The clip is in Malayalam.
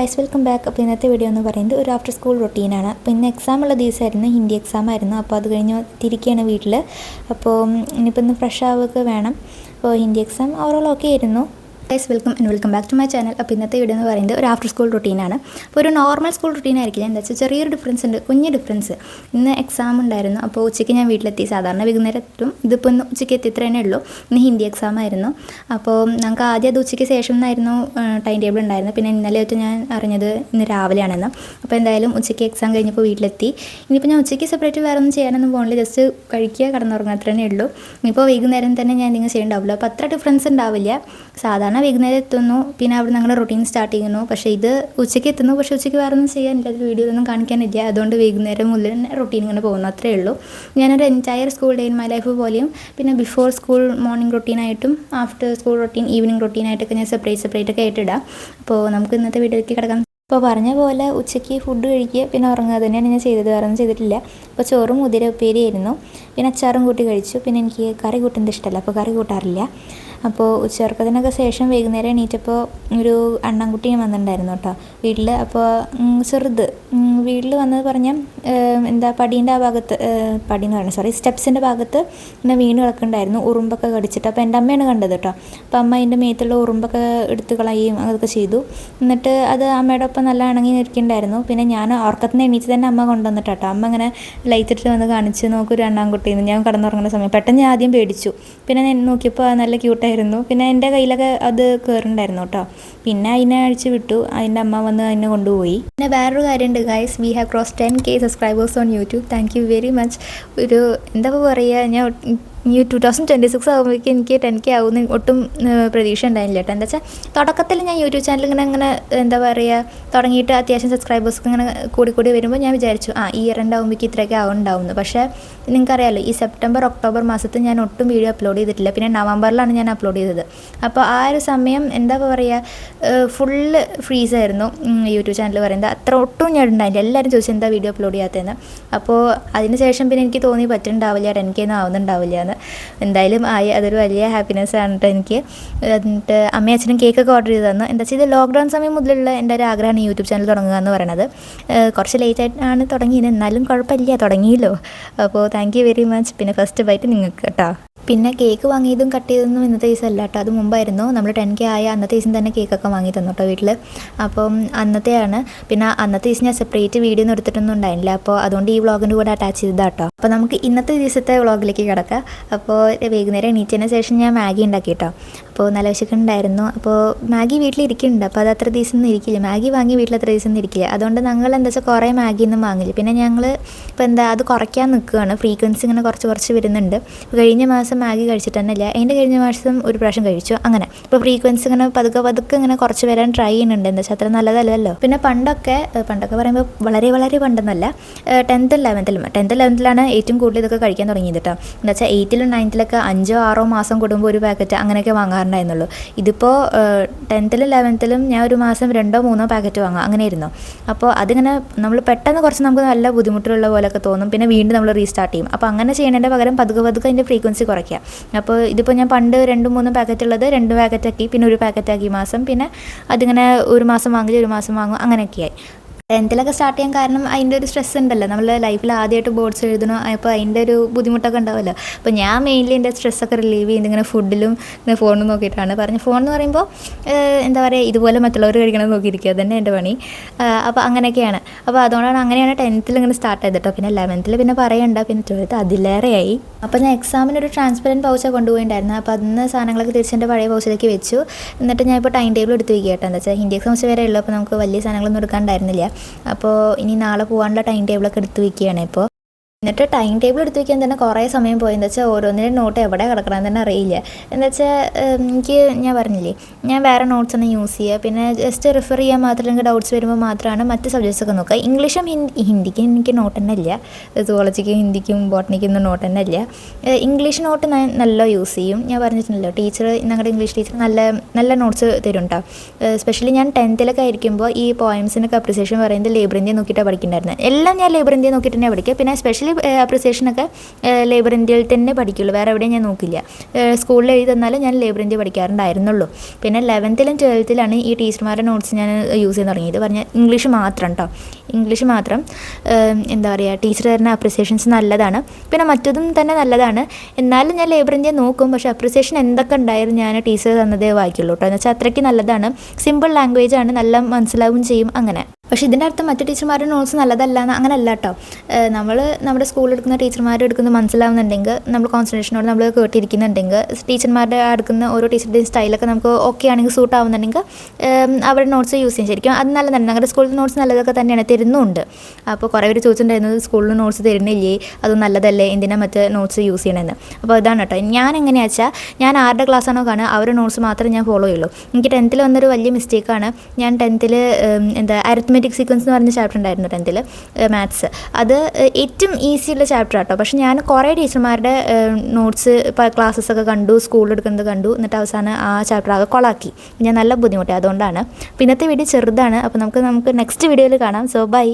Guys welcome back. അപ്പോൾ ഇന്നത്തെ വീഡിയോ എന്ന് പറയുന്നത് ഒരു ആഫ്റ്റർ സ്കൂൾ റൊട്ടീനാണ്. അപ്പോൾ ഇന്ന് എക്സാം ഉള്ള ദിവസമായിരുന്നു, ഹിന്ദി എക്സാം ആയിരുന്നു. അപ്പോൾ അത് കഴിഞ്ഞ് തിരിക്കുകയാണ് വീട്ടിൽ. അപ്പോൾ ഇനിയിപ്പോൾ ഇന്ന് ഫ്രഷ് ആവുകയൊക്കെ വേണം. അപ്പോൾ ഹിന്ദി എക്സാം ഓവറോൾ ഓക്കെ ആയിരുന്നു. Guys welcome back to my channel. അപ്പോൾ ഇന്നത്തെ വീഡിയോ എന്ന് പറയുന്നത് ഒരു ആഫ്റ്റർ സ്കൂൾ റൊട്ടീനാണ്. അപ്പോൾ ഒരു നോർമൽ സ്കൂൾ റൊട്ടീൻ ആയിരിക്കില്ല, എന്താ വെച്ചാൽ ചെറിയൊരു ഡിഫറൻസ് ഉണ്ട്, കുഞ്ഞ് ഡിഫറൻസ്. ഇന്ന് എക്സാം ഉണ്ടായിരുന്നു. അപ്പോൾ ഉച്ചയ്ക്ക് ഞാൻ വീട്ടിലെത്തി. സാധാരണ വൈകുന്നേരം എത്തും, ഇതിപ്പോൾ ഇന്ന് ഉച്ചയ്ക്ക് എത്തി ഇത്രേ ഉള്ളൂ. ഇന്ന് ഹിന്ദി എക്സാം ആയിരുന്നു. അപ്പോൾ ഞങ്ങൾക്ക് ആദ്യം അത് ഉച്ചയ്ക്ക് ശേഷം എന്നായിരുന്നു ടൈം ടേബിൾ ഉണ്ടായിരുന്നു. പിന്നെ ഇന്നലെ തൊട്ട് ഞാൻ അറിഞ്ഞത് ഇന്ന് രാവിലെയാണെന്ന്. അപ്പോൾ എന്തായാലും ഉച്ചയ്ക്ക് എക്സാം കഴിഞ്ഞപ്പോൾ വീട്ടിലെത്തി. ഇനിയിപ്പോൾ ഞാൻ ഉച്ചയ്ക്ക് സെപ്പറേറ്റ് വേറെ ഒന്നും ചെയ്യാനൊന്നും പോകണില്ല, ജസ്റ്റ് കഴിക്കുക, കിടന്നുറങ്ങുക, അത്രേ ഉള്ളൂ. ഇനിയിപ്പോൾ വൈകുന്നേരം തന്നെ ഞാൻ എന്തെങ്കിലും ചെയ്യണ്ടാവില്ല. അപ്പോൾ അത്ര ഡിഫറൻസ് ഉണ്ടാവില്ല. സാധാരണ വൈകുന്നേരം എത്തുന്നു, പിന്നെ അവിടെ ഞങ്ങളുടെ റൊട്ടീൻ സ്റ്റാർട്ട് ചെയ്യുന്നു. പക്ഷേ ഇത് ഉച്ചയ്ക്ക് എത്തുന്നു, പക്ഷേ ഉച്ചയ്ക്ക് വേറെ ഒന്നും ചെയ്യാനില്ല, അത് വീഡിയോ ഒന്നും കാണിക്കാനില്ല. അതുകൊണ്ട് വൈകുന്നേരം മുതൽ തന്നെ റൊട്ടീൻ ഇങ്ങനെ പോകുന്നു, അത്രേ ഉള്ളൂ. ഞാനൊരു entire school day in my life പോലെയും പിന്നെ ബിഫോർ സ്കൂൾ മോർണിംഗ് റൊട്ടീനായിട്ടും ആഫ്റ്റർ സ്കൂൾ റൊട്ടീൻ ഈവനിങ് റൊട്ടീനായിട്ടൊക്കെ ഞാൻ സെപ്പറേറ്റ് ഒക്കെ ആയിട്ടിടാം. അപ്പോൾ നമുക്ക് ഇന്നത്തെ വീഡിയോയ്ക്ക് കിടക്കാം. അപ്പോൾ പറഞ്ഞ പോലെ ഉച്ചയ്ക്ക് ഫുഡ് കഴിക്കുക, പിന്നെ ഉറങ്ങുക തന്നെയാണ് ഞാൻ ചെയ്തത്, വേറെ ഒന്നും ചെയ്തിട്ടില്ല. അപ്പോൾ ചോറും മുതിര ഉപ്പേരിയായിരുന്നു, പിന്നെ അച്ചാറും കൂട്ടി കഴിച്ചു. പിന്നെ എനിക്ക് കറി കൂട്ടുന്നത് ഇഷ്ടമല്ല, അപ്പോൾ കറി കൂട്ടാറില്ല. അപ്പോൾ ഉച്ചയുറക്കത്തിനൊക്കെ ശേഷം വൈകുന്നേരം എണീറ്റപ്പോൾ ഒരു അണ്ണാൻകുട്ടിയും വന്നിട്ടുണ്ടായിരുന്നു കേട്ടോ വീട്ടിൽ. അപ്പോൾ ചെറുത് വീട്ടിൽ വന്നത് പറഞ്ഞാൽ എന്താ പടീൻ്റെ ആ ഭാഗത്ത്, പടീന്ന് പറയുന്നത് സ്റ്റെപ്സിൻ്റെ ഭാഗത്ത് ഇങ്ങനെ വീണ് കിടക്കുന്നുണ്ടായിരുന്നു, ഉറുമ്പൊക്കെ കടിച്ചിട്ട്. അപ്പോൾ എൻ്റെ അമ്മയാണ് കണ്ടത് കേട്ടോ. അപ്പോൾ അമ്മ അതിൻ്റെ മേത്തുള്ള ഉറുമ്പൊക്കെ എടുത്ത് കളയുകയും അതൊക്കെ ചെയ്തു. എന്നിട്ട് അത് അമ്മയുടെ ഒപ്പം നല്ല ഇണങ്ങി നിൽക്കുന്നുണ്ടായിരുന്നു. പിന്നെ ഞാൻ ഉറക്കത്തിൽ നിന്ന് എണീറ്റ് തന്നെ അമ്മ കൊണ്ടുവന്നിട്ട് കേട്ടോ. അമ്മ ഇങ്ങനെ ലൈറ്റിട്ട് വന്ന് കാണിച്ച് നോക്കൊരു അണ്ണാൻകുട്ടിയെന്ന്. ഞാൻ കിടന്നുറങ്ങുന്ന സമയം പെട്ടെന്ന് ഞാൻ ആദ്യം പേടിച്ചു. പിന്നെ ഞാൻ നോക്കിയപ്പോൾ നല്ല ക്യൂട്ടായിരുന്നു. പിന്നെ എൻ്റെ കയ്യിലൊക്കെ അത് കയറുന്നുണ്ടായിരുന്നു കേട്ടോ. പിന്നെ അതിനെ അഴിച്ച് വിട്ടു, അതിൻ്റെ അമ്മ വന്ന് അതിനെ കൊണ്ടുപോയി. പിന്നെ വേറൊരു കാര്യമുണ്ട് guys, we have cross 10K subscribers on YouTube. Thank you very much. ഒരു എന്താ പറയുക, ഞാൻ ഈ 2026 ആകുമ്പോഴേക്കും എനിക്ക് 10K ആവുമെന്ന് ഒട്ടും പ്രതീക്ഷ ഉണ്ടായില്ല കേട്ടോ. എന്താ വെച്ചാൽ തുടക്കത്തിൽ ഞാൻ യൂട്യൂബ് ചാനൽ ഇങ്ങനെ എന്താ പറയുക തുടങ്ങിയിട്ട് അത്യാവശ്യം സബ്സ്ക്രൈബേഴ്സൊക്കെ ഇങ്ങനെ കൂടി വരുമ്പോൾ ഞാൻ വിചാരിച്ചു ഈ ഇയർ ഉണ്ടാകുമ്പോഴേക്കും ഇത്രയൊക്കെ ആവുന്നുണ്ടാവുന്നു. പക്ഷേ നിങ്ങൾക്കറിയാമല്ലോ, ഈ സെപ്റ്റംബർ ഒക്ടോബർ മാസത്തിൽ ഞാൻ ഒട്ടും വീഡിയോ അപ്ലോഡ് ചെയ്തിട്ടില്ല. പിന്നെ നവംബറിലാണ് ഞാൻ അപ്ലോഡ് ചെയ്തത്. അപ്പോൾ ആ ഒരു സമയം എന്താ പറയുക ഫുള്ള് ഫ്രീസായിരുന്നു യൂട്യൂബ് ചാനൽ പറയുന്നത്. അത്ര ഒട്ടും ഞാൻ ഉണ്ടായില്ല. എല്ലാവരും ചോദിച്ചു എന്താ വീഡിയോ അപ്ലോഡ് ചെയ്യാത്തതെന്ന്. അപ്പോൾ അതിന് ശേഷം പിന്നെ എനിക്ക് തോന്നി പറ്റുന്നുണ്ടാവില്ല, 10K ഒന്നും ആവുന്നുണ്ടാവില്ല എന്ന്. എന്തായാലും ആയി, അതൊരു വലിയ ഹാപ്പിനെസ് ആണ് കേട്ടോ എനിക്ക്. എന്നിട്ട് അമ്മയും അച്ഛനും കേക്കൊക്കെ ഓർഡർ ചെയ്ത് തന്നു. എന്താ വെച്ചാൽ ഇത് ലോക്ക്ഡൗൺ സമയം മുതലുള്ള എൻ്റെ ഒരു ആഗ്രഹമാണ് യൂട്യൂബ് ചാനൽ തുടങ്ങുക എന്ന് പറയുന്നത്. കുറച്ച് ലേറ്റായിട്ടാണ് തുടങ്ങിയത്, എന്നാലും കുഴപ്പമില്ല, തുടങ്ങിയല്ലോ. അപ്പോൾ താങ്ക് യു വെരി മച്ച്. പിന്നെ ഫസ്റ്റ് ബൈറ്റ് നിങ്ങൾക്ക് കേട്ടോ. പിന്നെ കേക്ക് വാങ്ങിയതും കട്ട് ചെയ്തതൊന്നും ഇന്നത്തെ ദിവസം അല്ല കേട്ടോ, അത് മുമ്പായിരുന്നു. നമ്മൾ 10K ആയ അന്നത്തെ ദിവസം തന്നെ കേക്കൊക്കെ വാങ്ങി തന്നു കേട്ടോ വീട്ടിൽ. അപ്പം അന്നത്തെയാണ്. പിന്നെ അന്നത്തെ ദിവസം ഞാൻ സെപ്പറേറ്റ് വീഡിയോ ഒന്നും എടുത്തിട്ടൊന്നും ഉണ്ടായില്ല. അപ്പോൾ അതുകൊണ്ട് ഈ വ്ളോഗിൻ്റെ കൂടെ അറ്റാച്ച് ചെയ്തതാണ് കേട്ടോ. അപ്പോൾ നമുക്ക് ഇന്നത്തെ ദിവസത്തെ വ്ളോഗിലേക്ക് കിടക്കാം. അപ്പോൾ വൈകുന്നേരം എണീറ്റതിന് ശേഷം ഞാൻ മാഗി ഉണ്ടാക്കി കേട്ടോ. അപ്പോൾ നല്ല വിശക്കുണ്ടായിരുന്നു. അപ്പോൾ മാഗി വീട്ടിലിരിക്കുന്നുണ്ട്. അപ്പോൾ അത് അത്ര ദിവസം ഒന്നും ഇരിക്കില്ല, മാഗി വാങ്ങി വീട്ടിൽ അത്ര ദിവസം ഒന്നും ഇരിക്കില്ല. അതുകൊണ്ട് ഞങ്ങൾ എന്താ വെച്ചാൽ കുറേ മാഗി ഒന്നും വാങ്ങില്ല. പിന്നെ ഞങ്ങൾ ഇപ്പോൾ എന്താ അത് കുറയ്ക്കാൻ നിൽക്കുകയാണ്, ഫ്രീക്വൻസി ഇങ്ങനെ കുറച്ച് വരുന്നുണ്ട്. കഴിഞ്ഞ മാസം മാഗി കഴിച്ചിട്ട് തന്നെ ഇല്ല, അതിൻ്റെ കഴിഞ്ഞ മാസം ഒരു പ്രാവശ്യം കഴിച്ചു. അങ്ങനെ ഇപ്പോൾ ഫ്രീക്വൻസി ഇങ്ങനെ പതുക്കെ ഇങ്ങനെ കുറച്ച് വരാൻ ട്രൈ ചെയ്യുന്നുണ്ട്. എന്താ വെച്ചാൽ അത്ര നല്ലതല്ലല്ലോ. പിന്നെ പണ്ടൊക്കെ പറയുമ്പോൾ വളരെ പണ്ടെന്നല്ല, 10th 11th ഏറ്റവും കൂടുതൽ ഇതൊക്കെ കഴിക്കാൻ തുടങ്ങിയത് കേട്ടോ. എന്താ വെച്ചാൽ 8th 9th 5-6 മാസം കൂടുമ്പോൾ ഒരു പാക്കറ്റ് അങ്ങനെയൊക്കെ വാങ്ങാറുണ്ടായിരുന്നുള്ളൂ. ഇതിപ്പോൾ 10th 11th ഞാൻ ഒരു മാസം 2-3 പാക്കറ്റ് വാങ്ങാം, അങ്ങനെയായിരുന്നു. അപ്പോൾ അതിങ്ങനെ നമ്മൾ പെട്ടെന്ന് കുറച്ച് നമുക്ക് നല്ല ബുദ്ധിമുട്ടുള്ള പോലെയൊക്കെ തോന്നും. പിന്നെ വീണ്ടും നമ്മൾ റീസ്റ്റാർട്ട് ചെയ്യും. അപ്പോൾ അങ്ങനെ ചെയ്യുന്നതിൻ്റെ പകരം പതുക്കെ അതിൻ്റെ ഫ്രീക്വൻസി കുറയ്ക്കുക. അപ്പോൾ ഇതിപ്പോൾ ഞാൻ പണ്ട് 2-3 പാക്കറ്റ് ഉള്ളത് 2 പാക്കറ്റാക്കി, പിന്നെ ഒരു പാക്കറ്റാക്കി മാസം. പിന്നെ അതിങ്ങനെ ഒരു മാസം വാങ്ങില്ല, ഒരു മാസം വാങ്ങും, അങ്ങനെയൊക്കെയായി. 10th സ്റ്റാർട്ട് ചെയ്യാൻ കാരണം അതിൻ്റെ ഒരു സ്ട്രെസ് ഉണ്ടല്ലോ, നമ്മൾ ലൈഫിൽ ആദ്യമായിട്ട് ബോർഡ്സ് എഴുതണോ, അപ്പോൾ അതിൻ്റെ ഒരു ബുദ്ധിമുട്ടൊക്കെ ഉണ്ടാവുമല്ലോ. അപ്പോൾ ഞാൻ മെയിൻലി എൻ്റെ സ്ട്രെസ്സൊക്കെ റിലീവ് ചെയ്യുന്നത് ഇങ്ങനെ ഫുഡിലും ഇങ്ങനെ ഫോണും നോക്കിയിട്ടാണ്. ഫോൺ എന്ന് പറയുമ്പോൾ എന്താ പറയുക, ഇതുപോലെ മറ്റുള്ളവർ കഴിക്കണം നോക്കിയിരിക്കുക, അതന്നെ എൻ്റെ പണി. അപ്പോൾ അങ്ങനെയൊക്കെയാണ്. അപ്പോൾ അതുകൊണ്ടാണ് അങ്ങനെയാണ് 10th ഇങ്ങനെ സ്റ്റാർട്ട് ചെയ്തിട്ടോ. പിന്നെ 11th പിന്നെ പറയണ്ട, പിന്നെ 12th അതിലേറെയായി. അപ്പോൾ ഞാൻ എക്സാമിനൊരു ട്രാൻസ്പെറൻറ്റ് പൗച്ചാണ് കൊണ്ടുപോയിട്ടുണ്ടായിരുന്നു. അപ്പോൾ അതിന് സാധനങ്ങളൊക്കെ തിരിച്ച് എൻ്റെ പഴയ പൗച്ചിലേക്ക് വെച്ചു. എന്നിട്ട് ഞാൻ ഇപ്പോൾ ടൈം ടേബിൾ എടുത്ത് വയ്ക്കുക കേട്ടോ. എന്താ വെച്ചാൽ ഹിന്ദി എക്സാംസ് വരെ ഉള്ളൂ, അപ്പോൾ നമുക്ക് വലിയ സാധനങ്ങളൊന്നും എടുക്കാണ്ടായിരുന്നില്ല. അപ്പോൾ ഇനി നാളെ പോകാനുള്ള ടൈം ടേബിളൊക്കെ എടുത്ത് വയ്ക്കുകയാണ് ഇപ്പോൾ. എന്നിട്ട് ടൈം ടേബിൾ എടുത്ത് വയ്ക്കാൻ തന്നെ കുറേ സമയം പോയി. എന്താ വെച്ചാൽ ഓരോന്നിൻ്റെ നോട്ട് എവിടെ കിടക്കണമെന്ന് തന്നെ അറിയില്ല. എന്താ വെച്ചാൽ എനിക്ക് ഞാൻ പറഞ്ഞില്ലേ, ഞാൻ വേറെ നോട്ട്സ് ഒന്നും യൂസ് ചെയ്യുക, പിന്നെ ജസ്റ്റ് റിഫർ ചെയ്യാൻ മാത്രം എനിക്ക് ഡൗട്ട്സ് വരുമ്പോൾ മാത്രമാണ് മറ്റ് സബ്ജക്ട്സൊക്കെ നോക്കുക. ഇംഗ്ലീഷും ഹിന്ദിക്കും എനിക്ക് നോട്ട് തന്നെ ഇല്ല, സുവോളജിക്കും ഹിന്ദിക്കും ബോട്ടണിക്കും ഒന്നും നോട്ട് തന്നെ ഇല്ല. ഇംഗ്ലീഷ് നോട്ട് ഞാൻ നല്ല യൂസ് ചെയ്യും. ഞാൻ പറഞ്ഞിട്ടുണ്ടല്ലോ, ടീച്ചർ ഞങ്ങളുടെ ഇംഗ്ലീഷ് ടീച്ചർ നല്ല നോട്ട്സ് തരും കേട്ടോ. സ്പെഷ്യലി ഞാൻ 10th ആയിരിക്കുമ്പോൾ ഈ പോയംസിനൊക്കെ അപ്രിസിയേഷൻ പറയുന്നത് ലേബർ ഇന്ത്യ നോക്കിയിട്ടാണ് പഠിക്കുന്നുണ്ടായിരുന്നത്. എല്ലാം ഞാൻ ലേബർ ഇന്ത്യ നോക്കിയിട്ട് തന്നെ പഠിക്കുക. പിന്നെ സ്പെഷ്യലി അപ്രിസിയേഷനൊക്കെ ലേബർ ഇന്ത്യയിൽ തന്നെ പഠിക്കുള്ളൂ, വേറെ എവിടെയും ഞാൻ നോക്കില്ല. സ്കൂളിൽ എഴുതി തന്നാലും ഞാൻ ലേബർ ഇന്ത്യ പഠിക്കാറുണ്ടായിരുന്നുള്ളൂ. പിന്നെ 11th-ലും 12th-ലാണ് ഈ ടീച്ചർമാരുടെ നോട്ട്സ് ഞാൻ യൂസ് ചെയ്യാൻ തുടങ്ങിയത്. പറഞ്ഞാൽ ഇംഗ്ലീഷ് മാത്രം കേട്ടോ, ഇംഗ്ലീഷ് മാത്രം. എന്താ പറയുക, ടീച്ചർ തരുന്ന അപ്രിസിയേഷൻസ് നല്ലതാണ്, പിന്നെ മറ്റതും തന്നെ നല്ലതാണ്. എന്നാലും ഞാൻ ലേബർ ഇന്ത്യ നോക്കും, പക്ഷേ അപ്രിസിയേഷൻ എന്തൊക്കെ ഉണ്ടായാലും ഞാൻ ടീച്ചർ തന്നതേ വായിക്കുള്ളൂ കേട്ടോ. എന്ന് വെച്ചാൽ അത്രയ്ക്ക് നല്ലതാണ്, സിമ്പിൾ ലാംഗ്വേജ് ആണ്, നല്ല മനസ്സിലാവും ചെയ്യും അങ്ങനെ. പക്ഷേ ഇതിൻ്റെ അർത്ഥം മറ്റു ടീച്ചർമാരുടെ നോട്ട്സ് നല്ലതല്ല എന്ന് അങ്ങനെയല്ല കേട്ടോ. നമ്മൾ നമ്മുടെ സ്കൂളിൽ എടുക്കുന്ന ടീച്ചർമാർ എടുക്കുന്നത് മനസ്സിലാവുന്നുണ്ടെങ്കിൽ, നമ്മൾ കോൺസെൻട്രേഷനോട് നമ്മൾ കേട്ടിരിക്കുന്നുണ്ടെങ്കിൽ, ടീച്ചർമാരുടെ എടുക്കുന്ന ഓരോ ടീച്ചറുടെയും സ്റ്റൈലൊക്കെ നമുക്ക് ഓക്കെ ആണെങ്കിൽ സൂട്ട് ആവുന്നുണ്ടെങ്കിൽ അവരുടെ നോട്ട്സ് യൂസ് ചെയ്യാൻ ശരിക്കും അത് നല്ലതാണ്. ഞങ്ങളുടെ സ്കൂളിൽ നോട്ട്സ് നല്ലതൊക്കെ തന്നെയാണ്, തരുന്നുണ്ട്. അപ്പോൾ കുറേ പേര് ചോദിച്ചിട്ടുണ്ടായിരുന്നത് സ്കൂളിൽ നോട്ട്സ് തരുന്നില്ലേ, അത് നല്ലതല്ലേ, എന്തിനാ മറ്റ് നോട്ട്സ് യൂസ് ചെയ്യണമെന്ന്. അപ്പോൾ ഇതാണ് കേട്ടോ, ഞാൻ എങ്ങനെയാണെന്ന് വെച്ചാൽ ഞാൻ ആരുടെ ക്ലാസ്സാണോ കാണുക അവരുടെ നോട്ട്സ് മാത്രമേ ഞാൻ ഫോളോ ചെയ്യുള്ളൂ. എനിക്ക് 10th വന്നൊരു വലിയ മിസ്റ്റേക്കാണ്. ഞാൻ 10th അരിത്മെറ്റിക് സീക്വൻസ് എന്ന് പറഞ്ഞ ചാപ്റ്റർ ഉണ്ടായിരുന്നു 10th മാത്സ്. അത് ഏറ്റവും ഈസിയുള്ള ചാപ്റ്റർ ആട്ടോ. പക്ഷേ ഞാൻ കുറേ ടീച്ചർമാരുടെ നോട്ട്സ് ക്ലാസ്സസൊക്കെ കണ്ടു, സ്കൂളിൽ എടുക്കുന്നത് കണ്ടു, എന്നിട്ട് അവസാനം ആ ചാപ്റ്റർ ആകെ കൊളാക്കി. ഞാൻ നല്ല ബുദ്ധിമുട്ടി, അതുകൊണ്ടാണ്. ഇന്നത്തെ വീഡിയോ ചെറുതാണ്, അപ്പോൾ നമുക്ക് നെക്സ്റ്റ് വീഡിയോയിൽ കാണാം. So by.